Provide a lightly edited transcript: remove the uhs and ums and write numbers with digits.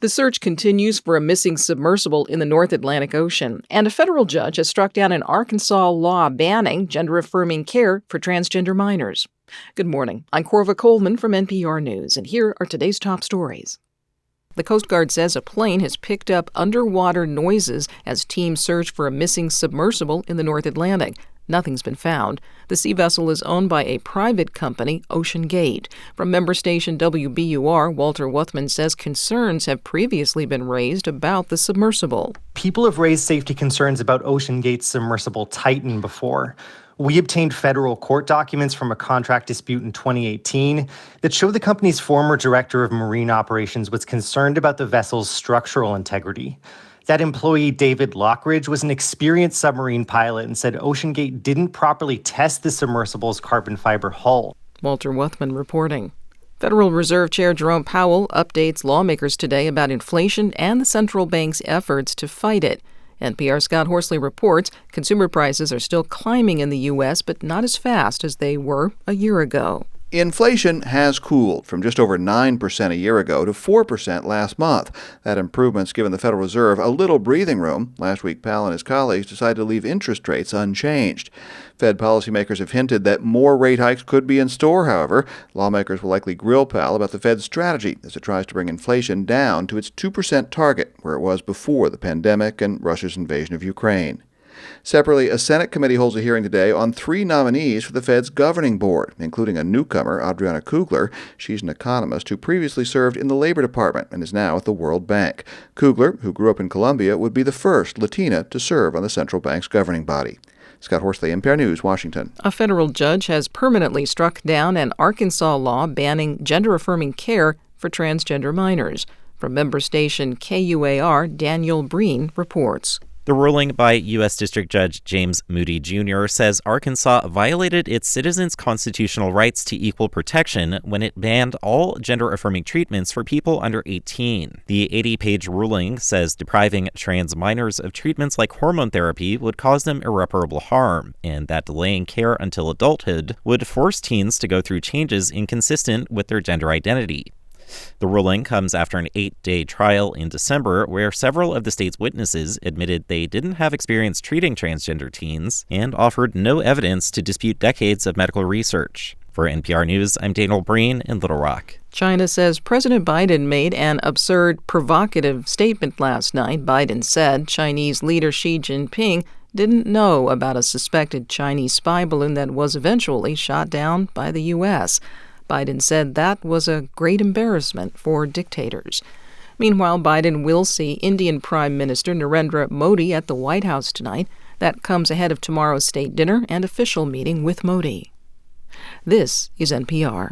The search continues for a missing submersible in the North Atlantic Ocean, and a federal judge has struck down an Arkansas law banning gender-affirming care for transgender minors. Good morning. I'm Corva Coleman from NPR News, and here are today's top stories. The Coast Guard says a plane has picked up underwater noises as teams search for a missing submersible in the North Atlantic. Nothing's been found. The sea vessel is owned by a private company, Ocean Gate. From member station WBUR, Walter Wuthman says concerns have previously been raised about the submersible. People have raised safety concerns about Ocean Gate's submersible Titan before. We obtained federal court documents from a contract dispute in 2018 that show the company's former director of marine operations was concerned about the vessel's structural integrity. That employee, David Lockridge, was an experienced submarine pilot and said OceanGate didn't properly test the submersible's carbon fiber hull. Walter Wuthman reporting. Federal Reserve Chair Jerome Powell updates lawmakers today about inflation and the central bank's efforts to fight it. NPR Scott Horsley reports consumer prices are still climbing in the U.S., but not as fast as they were a year ago. Inflation has cooled from just over 9% a year ago to 4% last month. That improvement's given the Federal Reserve a little breathing room. Last week, Powell and his colleagues decided to leave interest rates unchanged. Fed policymakers have hinted that more rate hikes could be in store, however. Lawmakers will likely grill Powell about the Fed's strategy as it tries to bring inflation down to its 2% target, where it was before the pandemic and Russia's invasion of Ukraine. Separately, a Senate committee holds a hearing today on 3 nominees for the Fed's governing board, including a newcomer, Adriana Kugler. She's an economist who previously served in the Labor Department and is now at the World Bank. Kugler, who grew up in Colombia, would be the first Latina to serve on the central bank's governing body. Scott Horsley, NPR News, Washington. A federal judge has permanently struck down an Arkansas law banning gender-affirming care for transgender minors. From member station KUAR, Daniel Breen reports. The ruling by U.S. District Judge James Moody Jr. says Arkansas violated its citizens' constitutional rights to equal protection when it banned all gender-affirming treatments for people under 18. The 80-page ruling says depriving trans minors of treatments like hormone therapy would cause them irreparable harm, and that delaying care until adulthood would force teens to go through changes inconsistent with their gender identity. The ruling comes after an 8-day trial in December where several of the state's witnesses admitted they didn't have experience treating transgender teens and offered no evidence to dispute decades of medical research. For NPR News, I'm Daniel Breen in Little Rock. China says President Biden made an absurd, provocative statement last night. Biden said Chinese leader Xi Jinping didn't know about a suspected Chinese spy balloon that was eventually shot down by the U.S. Biden said that was a great embarrassment for dictators. Meanwhile, Biden will see Indian Prime Minister Narendra Modi at the White House tonight. That comes ahead of tomorrow's state dinner and official meeting with Modi. This is NPR.